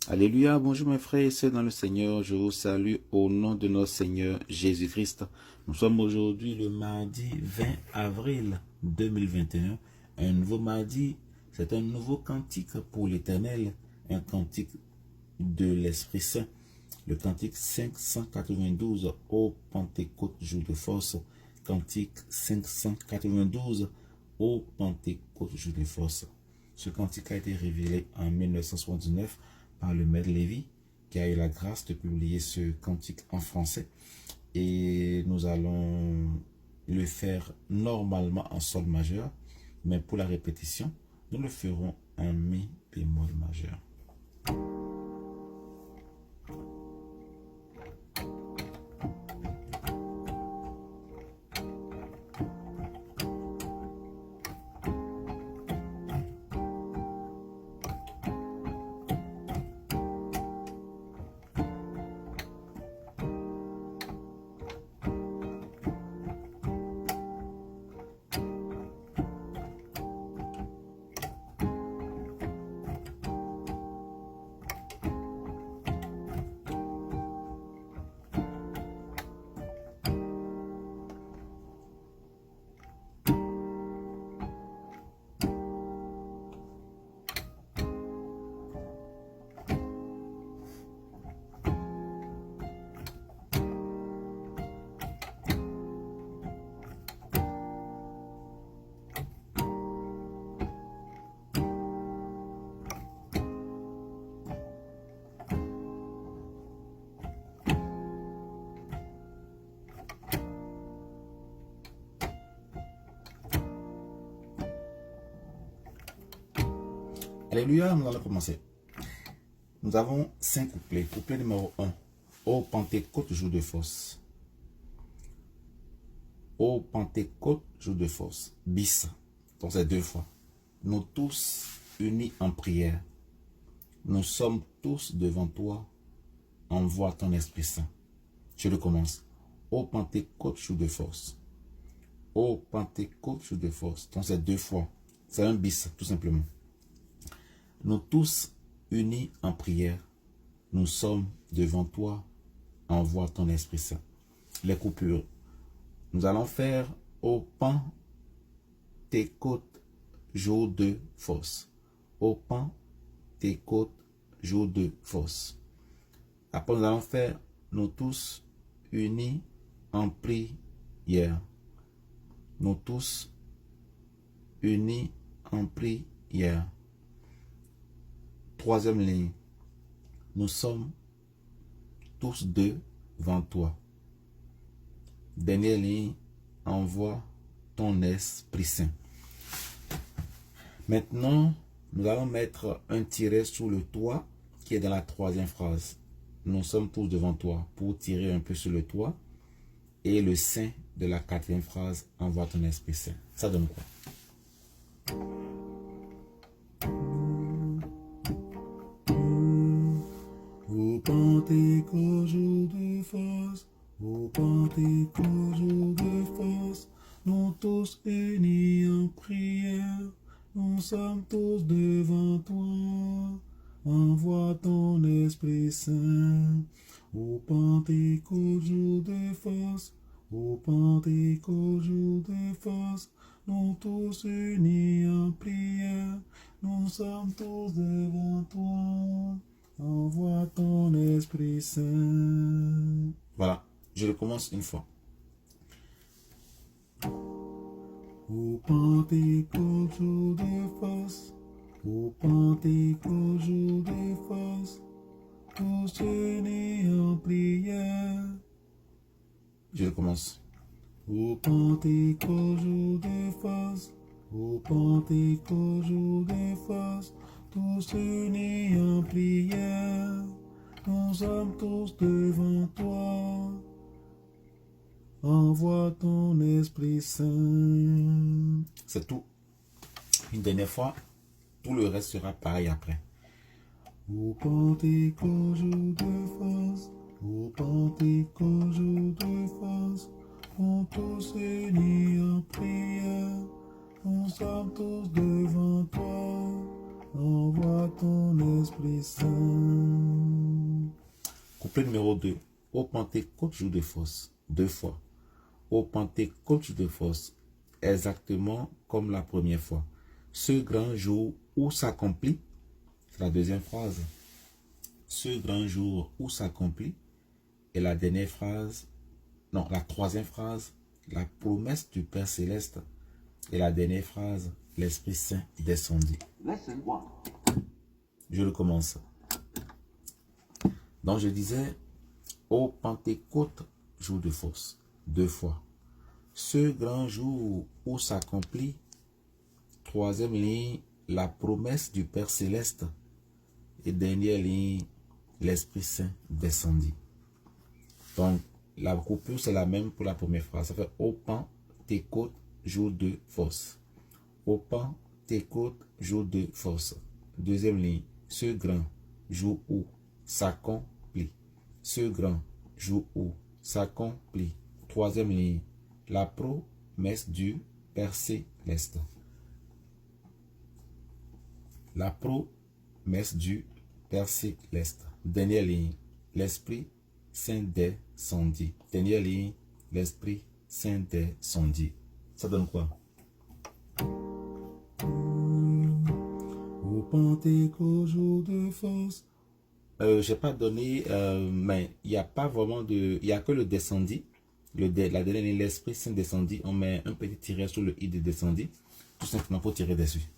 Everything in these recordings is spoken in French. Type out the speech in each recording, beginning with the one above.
Alléluia, bonjour mes frères et sœurs dans le Seigneur, je vous salue au nom de notre Seigneur Jésus-Christ. Nous sommes aujourd'hui le mardi 20 avril 2021, un nouveau mardi, c'est un nouveau cantique pour l'Éternel, un cantique de l'Esprit Saint, le cantique 592 au Pentecôte jour de force, cantique 592 au Pentecôte jour de force. Ce cantique a été révélé en 1979 par le maître Lévy, qui a eu la grâce de publier ce cantique en français. Et nous allons le faire normalement en sol majeur, mais pour la répétition, nous le ferons en mi bémol majeur. Alléluia, nous allons commencer. Nous avons 5 couplets. Couplet numéro 1. Ô Pentecôte, jour de force. Ô Pentecôte, jour de force. Bis. Donc c'est 2 fois. Nous tous unis en prière. Nous sommes tous devant toi. Envoie ton Esprit Saint. Je le commence. Ô Pentecôte, jour de force. Ô Pentecôte, jour de force. Donc c'est 2 fois. C'est un bis, tout simplement. Nous tous unis en prière, nous sommes devant toi, envoie ton Esprit Saint. Les coupures. Nous allons faire au Pentecôte, jour de force. Au Pentecôte, jour de force. Après, nous allons faire nous tous unis en prière. Nous tous unis en prière. 3e ligne. Nous sommes tous devant toi. Dernière ligne. Envoie ton Esprit Saint. Maintenant, nous allons mettre un tiret sous le toit qui est dans la 3e phrase. Nous sommes tous devant toi pour tirer un peu sur le toit. Et le Saint de la 4e phrase. Envoie ton Esprit Saint. Ça donne quoi? Au Pentecôte, jour de force, au Pentecôte, jour de force, nous tous unis en prière, nous sommes tous devant toi. Envoie ton Esprit Saint. Au Pentecôte, jour de force, au Pentecôte, jour de force, nous tous unis en prière, nous sommes tous devant toi. Envoie ton Esprit Saint. Voilà, je recommence une fois. Au Pentecôte, jour de force, au Pentecôte, jour de force, tous unis en prière. Je recommence. Au Pentecôte, jour de force, au Pentecôte, jour de force, tous unis en prière, nous sommes tous devant toi. Envoie ton Esprit Saint. C'est tout. Une dernière fois, tout le reste sera pareil après. Au Pentecôte, jour de force, au Pentecôte, jour de force, nous tous unis en prière, nous sommes tous devant toi. Envoie ton Esprit Saint. Couplet numéro 2. Au Pentecôte, jour de force. 2 fois. Au Pentecôte, jour de force. Exactement comme la première fois. Ce grand jour où s'accomplit, c'est la deuxième phrase. Ce grand jour où s'accomplit, et la dernière phrase, non, la troisième phrase, la promesse du Père Céleste. Et la dernière phrase, l'Esprit Saint descendit. Je recommence. Donc je disais, au Pentecôte, jour de force, 2 fois. Ce grand jour où s'accomplit, troisième ligne, la promesse du Père Céleste. Et dernière ligne, l'Esprit Saint descendit. Donc, la coupure, c'est la même pour la première phrase. Ça fait au Pentecôte, jour de force. Au Pentecôte, jour de force. Deuxième ligne, ce grand jour où s'accomplit. Ce grand jour où s'accomplit. Troisième ligne, la promesse du Père Céleste. La promesse du Père Céleste. Dernière ligne, l'Esprit Saint descendit. Dernière ligne, l'Esprit Saint descendit. Ça donne quoi? Au Pentecôte, jour de force. J'ai pas donné, mais il n'y a pas vraiment de... Il n'y a que le descendit. La dernière ligne, l'Esprit Saint descendit. On met un petit tiret sur le i de descendit. Tout simplement pour tirer dessus.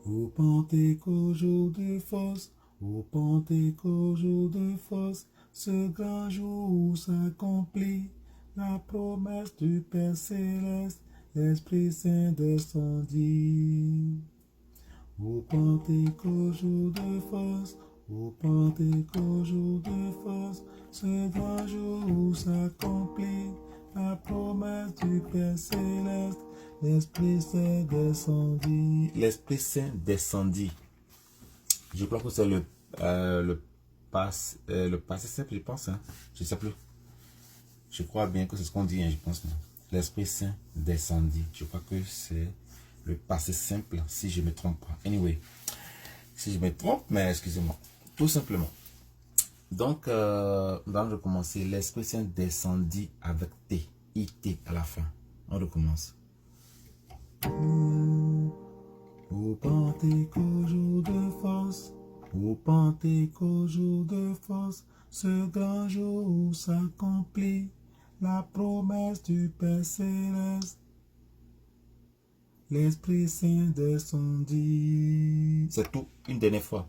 Au Pentecôte, jour de force. Au Pentecôte, jour de force. Ce grand jour où s'accomplit la promesse du Père Céleste. L'Esprit Saint descendit. Au Pentecôte, jour de force. Au Pentecôte, jour de force. Ce grand jour où s'accomplit la promesse du Père Céleste. L'Esprit Saint descendit. L'Esprit Saint descendit. Je crois que c'est le passé simple, je pense. Hein. Je ne sais plus. Je crois bien que c'est ce qu'on dit, hein, je pense. L'Esprit Saint descendit. Je crois que c'est le passé simple, si je ne me trompe pas. Anyway, si je me trompe, mais excusez-moi. Tout simplement. Donc, on va recommencer. L'Esprit Saint descendit avec T. I-T à la fin. On recommence. Au Pentecôte, jour de force. Au Pentecôte, jour de force. Ce grand jour où s'accomplit la promesse du Père Céleste. L'Esprit Saint descendit. C'est tout. Une dernière fois.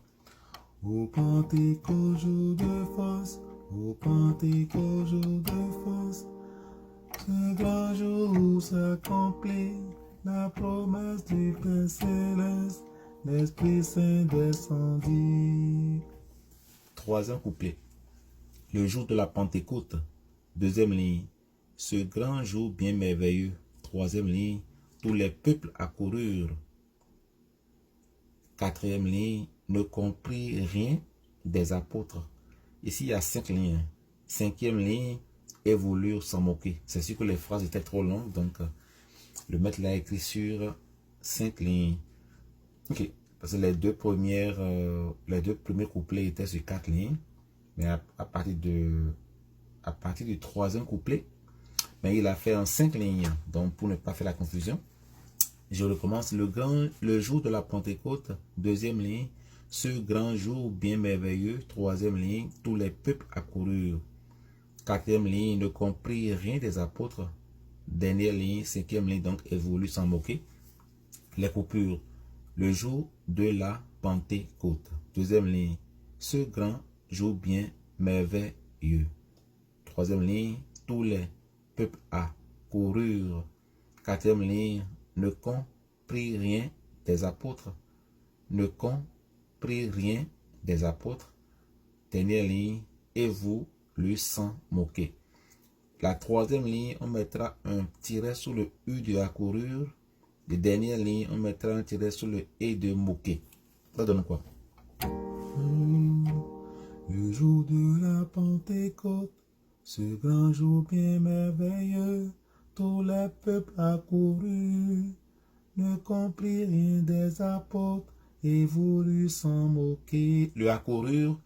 Au Pentecôte, jour de force. Au Pentecôte, jour de force. Ce grand jour où s'accomplit la promesse du Père Céleste. L'Esprit Saint descendit. Troisième couplet. Le jour de la Pentecôte. Deuxième ligne. Ce grand jour bien merveilleux. Troisième ligne. Tous les peuples accoururent. Quatrième ligne. Ne comprit rien des apôtres. Ici, il y a 5 lignes. Cinquième ligne. Et voulurent s'en moquer. C'est sûr que les phrases étaient trop longues. Donc, le maître l'a écrit sur 5 lignes. Ok. Parce que les deux premiers couplets étaient sur 4 lignes. Mais à partir du troisième couplet, mais il a fait en 5 lignes. Donc, pour ne pas faire la confusion, je recommence. Le jour de la Pentecôte, deuxième ligne. Ce grand jour bien merveilleux, troisième ligne. Tous les peuples accoururent. Quatrième ligne, ne comprit rien des apôtres. Dernière ligne, cinquième ligne, donc, et voulu s'en moquer. Les coupures. Le jour de la Pentecôte. Deuxième ligne. Ce grand jour bien merveilleux. Troisième ligne. Tous les peuples accoururent. Quatrième ligne. Ne comprit rien des apôtres. Ne comprit rien des apôtres. Dernière ligne. Et vous lui s'en moquer. La troisième ligne, on mettra un tiret sur le U de accourure. Les dernières lignes, on mettra un tiret sur le E de moquer. Ça donne quoi? Le jour de la Pentecôte, ce grand jour bien merveilleux, tous les peuples accourus, ne comprit rien des apôtres et voulut s'en moquer. Le accourure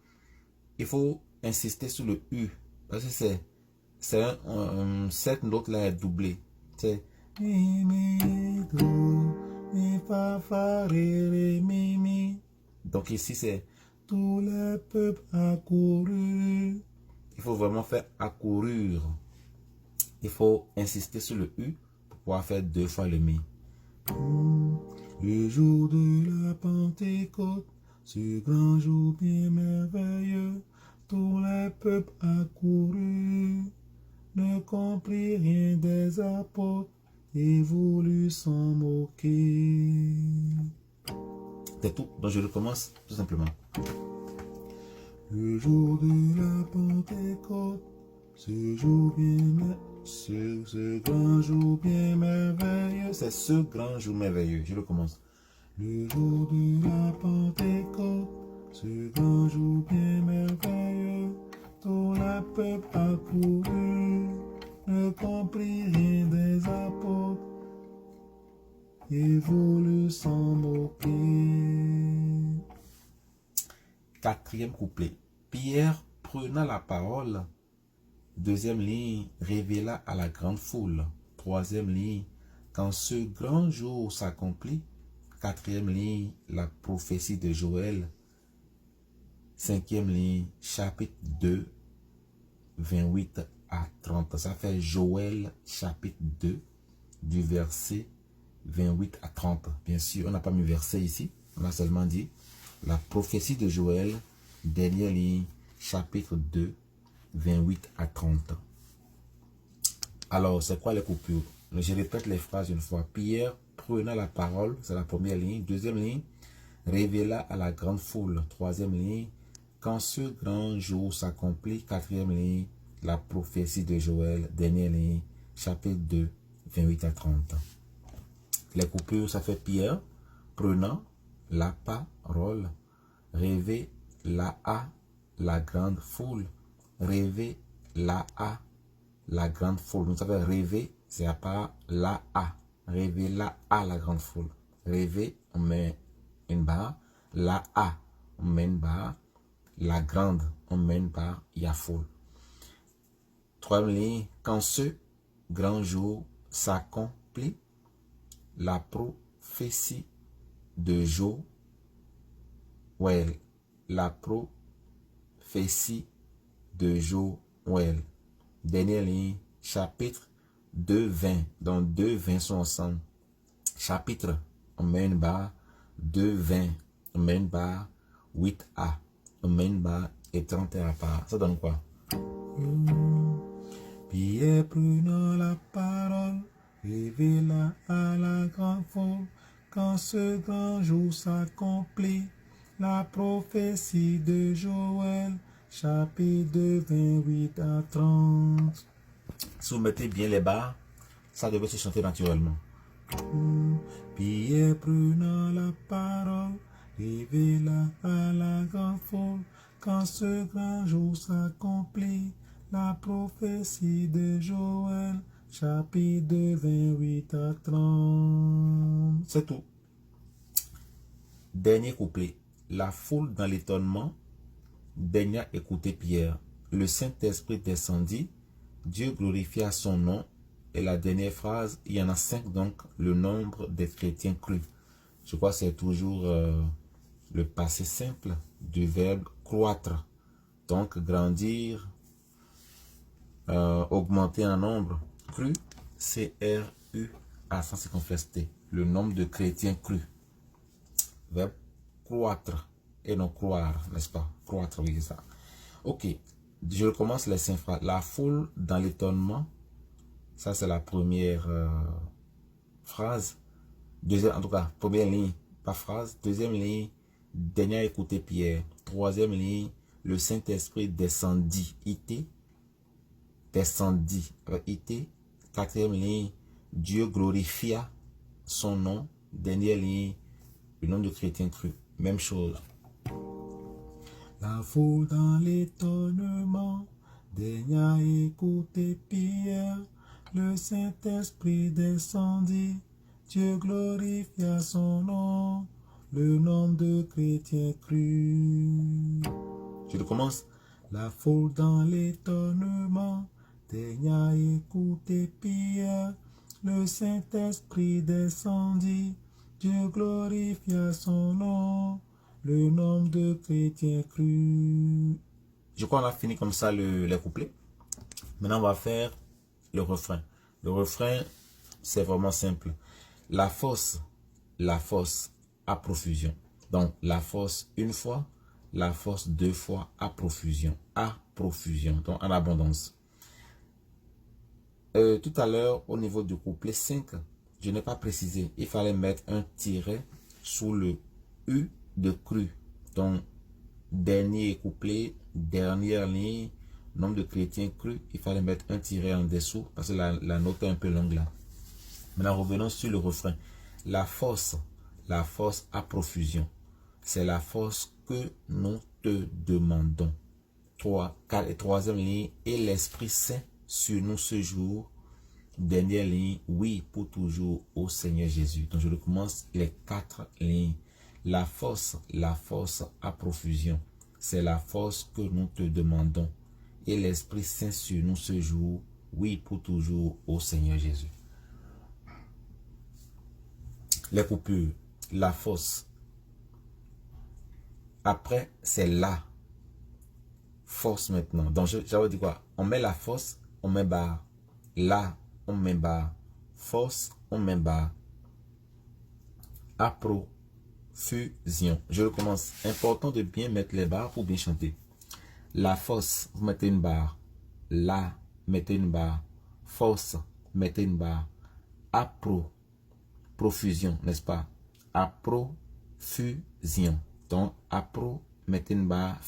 il faut insister sur le U. Parce que cette note-là est doublée. C'est Mi, mi, do, mi, fa, fa, ré, mi, mi. Donc ici, c'est Tout le peuple accourut. il faut vraiment faire accourir. Il faut insister sur le U pour pouvoir faire 2 fois le mi. Le jour de la Pentecôte, ce grand jour bien merveilleux, tout le peuple accourut, ne comprit rien des apôtres et voulut s'en moquer. C'est tout. Donc je recommence tout simplement. Le jour de la Pentecôte, ce grand jour bien merveilleux. C'est ce grand jour merveilleux. Je recommence. Le jour de la Pentecôte, ce grand jour bien merveilleux, tout le peuple accourut, ne comprit rien des apôtres et voulut s'en moquer. 4e couplet. Pierre prenant la parole. 2e ligne, révéla à la grande foule. 3e ligne, quand ce grand jour s'accomplit. 4e ligne, la prophétie de Joël. 5e ligne, chapitre 2, 28 à 30. Ça fait Joël, chapitre 2, du verset 28 à 30. Bien sûr, on n'a pas mis verset ici. On a seulement dit la prophétie de Joël, dernière ligne, chapitre 2, 28 à 30. Alors, c'est quoi les coupures? Je répète les phrases une fois. Pierre prenant la parole, c'est la première ligne. 2e ligne, révéla à la grande foule. 3e ligne, quand ce grand jour s'accomplit. 4e ligne, la prophétie de Joël. Dernière ligne, chapitre 2, 28 à 30. Les coupures, ça fait Pierre prenant la parole, révéla à la grande foule. Rêver la A, la grande foule. Donc ça veut rêver, c'est à part la A. Rêver la A, la grande foule. Rêver, on met une barre. La A, on met une barre. La grande, on met une barre. Il y a foule. 3e ligne, quand ce grand jour s'accomplit, la prophétie de Joël. La prophétie de Joël. Dernière ligne, chapitre 2, 20. Donc 2, 20 sont ensemble. Chapitre, on met une barre. 2, 20, on met une barre. 8A, on met une barre. Et 31 à part. Ça donne quoi? Pierre prenant la parole, révéla à la grande foule, quand ce grand jour s'accomplit, la prophétie de Joël, chapitre 2, 28 à 30. Si vous mettez bien les barres, ça devrait se chanter naturellement. Pierre prenant la parole, révéla à la grande foule, quand ce grand jour s'accomplit, la prophétie de Joël, chapitre 2, 28 à 30. C'est tout. Dernier couplet. La foule dans l'étonnement daigna écouter Pierre. Le Saint-Esprit descendit. Dieu glorifia son nom. Et la dernière phrase, il y en a 5 donc, le nombre des chrétiens crus. Je crois que c'est toujours le passé simple du verbe croître. Donc grandir, augmenter en nombre. Cru, C-R-U-A, sans circonflexe. Le nombre de chrétiens crus. Verbe croître et non croire, n'est-ce pas? Croître, oui, c'est ça. Ok, je recommence les 5 phrases. La foule dans l'étonnement, ça c'est la première phrase. Deuxième, en tout cas, première ligne, pas phrase. 2e ligne, daigna écouter Pierre. 3e ligne, le Saint-Esprit descendit. IT, descendit. IT. 4e ligne, Dieu glorifia son nom. Dernière ligne, le nom de chrétiens crus. Même chose. La foule dans l'étonnement daigna écouter Pierre. Le Saint-Esprit descendit. Dieu glorifia son nom. Le nombre de chrétiens crus. Je recommence. La foule dans l'étonnement daigna écouter Pierre. Le Saint-Esprit descendit, Dieu glorifia son nom. Le nombre de chrétiens crut. Je crois qu'on a fini comme ça les couplets. Maintenant, on va faire le refrain. Le refrain, c'est vraiment simple. La force, à profusion. Donc, la force une fois, la force deux fois, à profusion. À profusion, donc en abondance. Tout à l'heure, au niveau du couplet 5, je n'ai pas précisé. Il fallait mettre un tiret sous le U de cru. Donc, dernier couplet, dernière ligne, nombre de chrétiens crus, il fallait mettre un tiret en dessous parce que la note est un peu longue là. Maintenant, revenons sur le refrain. La force à profusion. C'est la force que nous te demandons. Troisième ligne, et l'Esprit Saint sur nous ce jour. Dernière ligne, oui, pour toujours au Seigneur Jésus. Donc, je recommence les 4 lignes. La force à profusion. C'est la force que nous te demandons. Et l'Esprit Saint sur nous ce jour. Oui, pour toujours au Seigneur Jésus. Les coupures. La force. Après, c'est la force maintenant. Donc, j'avais dit quoi? On met la force, on met barre. La, on met barre. Force, on met barre. À profusion. Je recommence. Important de bien mettre les barres pour bien chanter. La force, vous mettez une barre. La, mettez une barre. Force, mettez une barre. À profusion, n'est-ce pas? À profusion. Donc, à mettez une barre.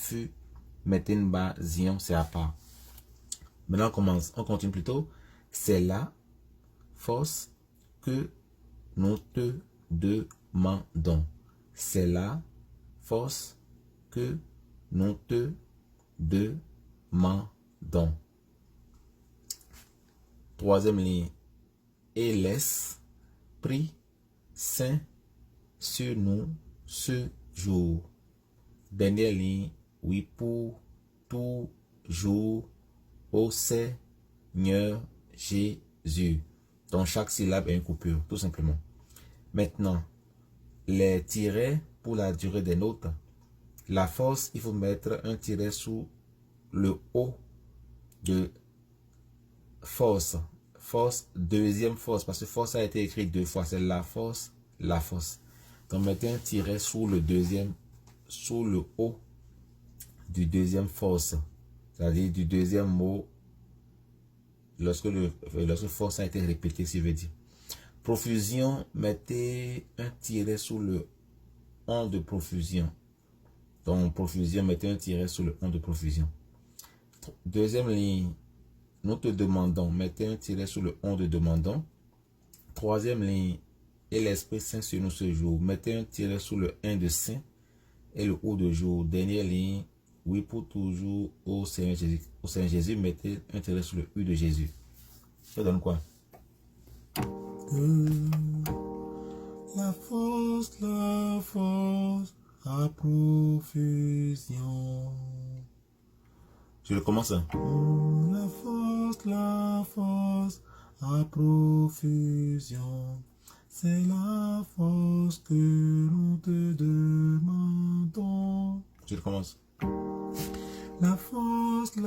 Mettez une barre. Zion, c'est à part. Maintenant, on commence. On continue plutôt. C'est la force que nous te demandons. C'est la force que nous te demandons. Troisième ligne. Et l'Esprit Saint sur nous ce jour. Dernière ligne. Oui, pour toujours au Seigneur Jésus. Donc, chaque syllabe est une coupure, tout simplement. Maintenant, les tirets pour la durée des notes. La force, il faut mettre un tiret sous le haut de force. Force, deuxième force, parce que force a été écrit 2 fois. C'est la force, la force. Donc, mettez un tiret sous le deuxième, sous le haut du deuxième force. C'est-à-dire du deuxième mot lorsque force a été répété, si je veux dire. Profusion, mettez un tiret sous le on de profusion. Donc, profusion, mettez un tiret sous le on de profusion. Deuxième ligne, nous te demandons, mettez un tiret sous le on de demandons. Troisième ligne, et l'Esprit Saint sur nous ce jour, mettez un tiret sous le 1 de Saint et le O de jour. Dernière ligne, oui pour toujours au Seigneur Jésus. Au Seigneur Jésus, mettez un tiret sur le U de Jésus. Ça donne quoi? La force, à profusion. Je le commence. La force, à profusion. C'est la force que nous te demandons. Je le commence. La force,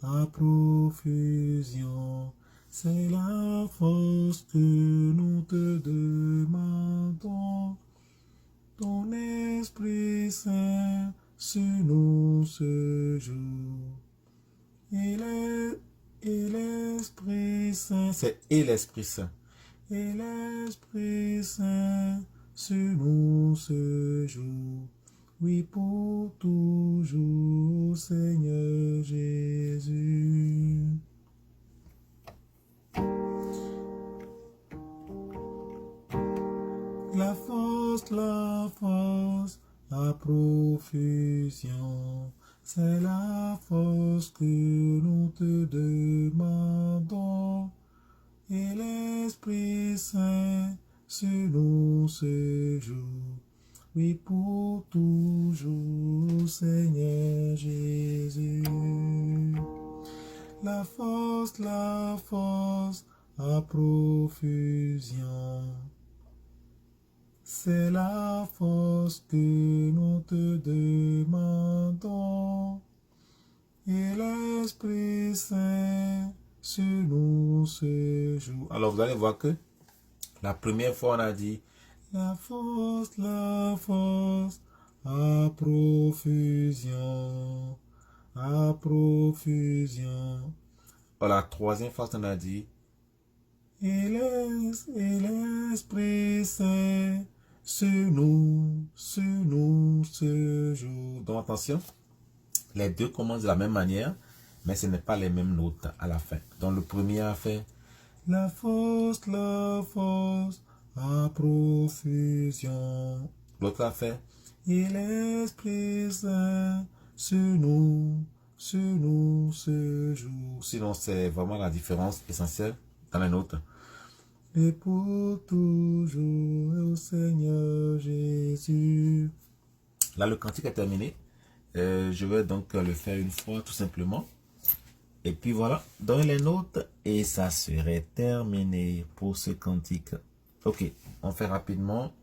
à profusion. C'est la force que nous te demandons. Ton Esprit Saint sur nous ce jour. Et l'Esprit Saint. C'est et l'Esprit Saint. Et l'Esprit Saint sur nous ce jour. Oui, pour toujours, Seigneur Jésus. La force, à profusion. C'est la force que nous te demandons. Et l'Esprit Saint sur nous ce jour. oui pour toujours, Seigneur Jésus. La force, à profusion. C'est la force que nous te demandons. Et l'Esprit Saint sur nous ce jour. Alors vous allez voir que la première fois on a dit la force, à profusion, à profusion. La troisième fois on a dit et l'Esprit Saint sur nous ce jour. Donc attention, les deux commencent de la même manière, mais ce n'est pas les mêmes notes à la fin. Donc le premier a fait la force, à profusion. L'autre a fait et l'Esprit Saint sur nous ce jour. Sinon, c'est vraiment la différence essentielle dans les notes. Et pour toujours, au Seigneur Jésus. Là, le cantique est terminé. Je vais donc le faire une fois, tout simplement. Et puis voilà, dans les notes, et ça serait terminé pour ce cantique. Ok, on fait rapidement.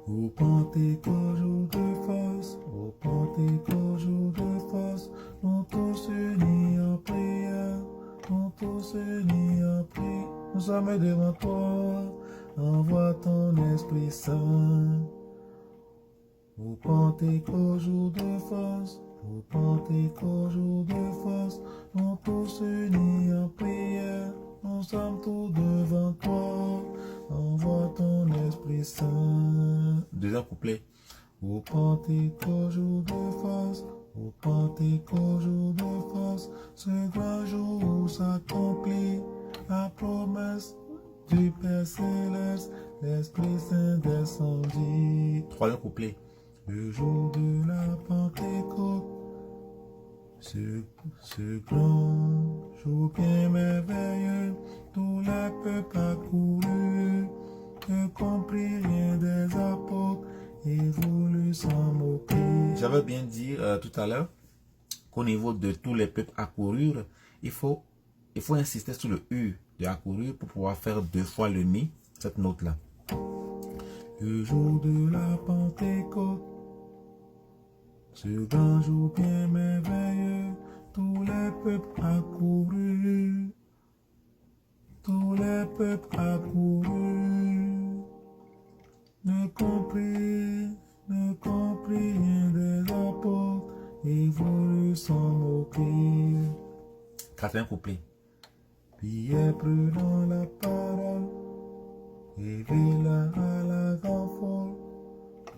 Au Pentecôte, jour de force, au Pentecôte, jour de force, nous tous unis en prière, nous tous unis en prière, nous sommes devant toi, envoie ton Esprit Saint. Au Pentecôte, jour de force, au Pentecôte, jour de force, nous tous unis en prière, nous sommes tous devant toi, envoie ton Esprit Saint. Deuxième couplet. Au Pentecôte, jour de force, au Pentecôte, jour de force, ce grand jour où s'accomplit la promesse du Père Céleste, l'Esprit Saint descendit. Troisième couplet. Le jour de la Pentecôte, ce grand jour bien merveilleux, tout le peuple accouru, ne comprit rien des apôtres et voulut s'en moquer. J'avais bien dit tout à l'heure qu'au niveau de tous les peuples accourus, il faut insister sur le U de accouru pour pouvoir faire deux fois le mi, cette note-là. Le jour de la Pentecôte, ce grand jour bien merveilleux, tous les peuples accourus, tous les peuples accourus, ne comprit rien des apôtres et voulut s'en moquer. Quatrième couplet. Pierre prenant la parole, révéla à la grande foule,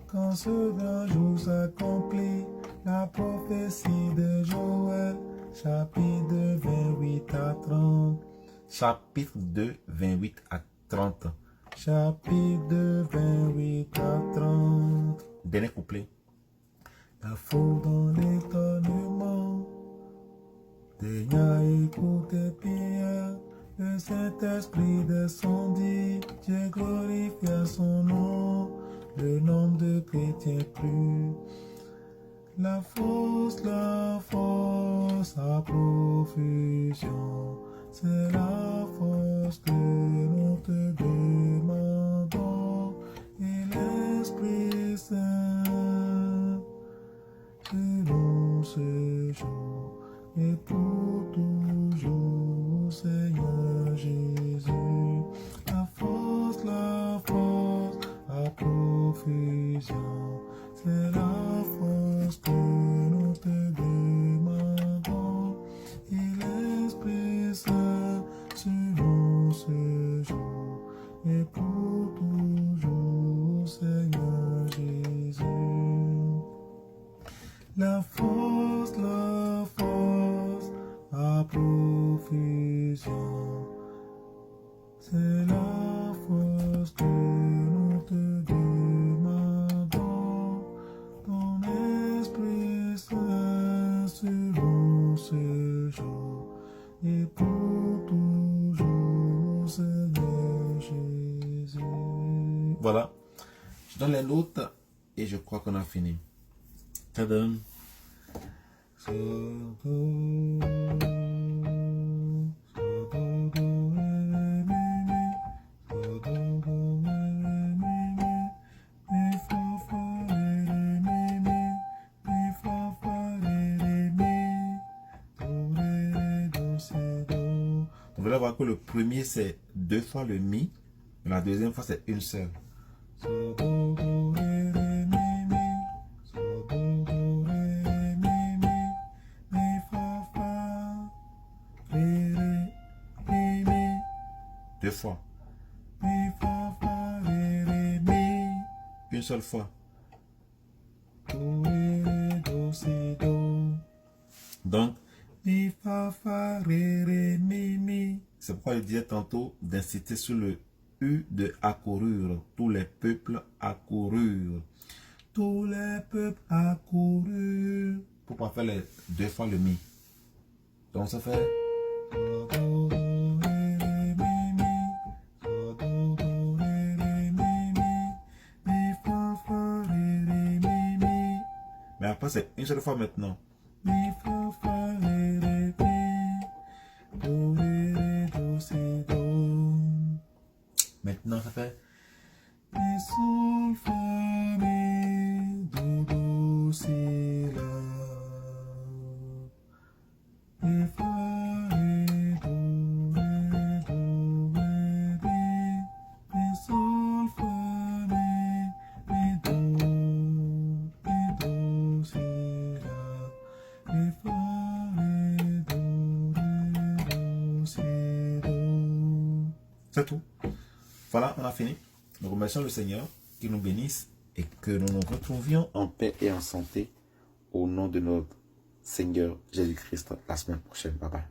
quand ce grand jour s'accomplit, la prophétie de Joël, chapitre 2, 28 à 30. Chapitre 2, 28 à 30. Chapitre 2, 28 à 30. Dernier couplet. La foule dans l'étonnement daigna écouter Pierre. Le Saint-Esprit descendit, Dieu glorifia son nom, le nombre de chrétiens plus. La force, à profusion, c'est la force que nous te demandons, et l'Esprit Saint, c'est nous ce jour, et pour toujours, Seigneur Jésus. La force, à profusion, c'est la force que nous te demandons, et l'Esprit Saint sur nous ce jour, et pour toujours, Seigneur Jésus. La force, à profusion, c'est la force que nous te demandons, ton Esprit Saint sur nous ce jour, et pour toujours, Seigneur Jésus. Voilà. Je donne les notes et je crois qu'on a fini. Ça donne. So, do, so, do, do, ré, mi, mi. So, do, do, ré, mi, mi. Mi, fa, fa, ré, ré, mi, mi. Mi, fa, fa, ré, ré, mi. Do, ré, ré, do, si, do. Vous allez voir que le premier c'est 2 fois le mi. Et la deuxième fois c'est une seule. So, do, do, ré, ré, mi, mi. So, do, do, ré, ré, mi, mi. Mi, fa, fa, ré, ré, mi, mi. 2 fois. Mi, fa, fa, ré, ré, mi. Une seule fois. Do, ré, ré, do, si, do. Donc, mi, fa, fa, ré, ré, mi, mi. C'est pourquoi je disais tantôt d'insister sur le U de accoururent. Tous les peuples accoururent. Tous les peuples accoururent. Pourquoi faire les 2 fois le mi? Donc ça fait. Mais après c'est une seule fois maintenant. Maintenant ça fait. Mi, sol, fa, mi, do, do, si, la. Mi, fa, ré, do, ré, do, ré, mi. Mi, sol, fa, mi, do, si, la. Mi, fa, ré, do, si, do. C'est tout. Voilà, on a fini. Nous remercions le Seigneur qui nous bénisse et que nous nous retrouvions en paix et en santé au nom de notre Seigneur Jésus-Christ la semaine prochaine. Bye bye.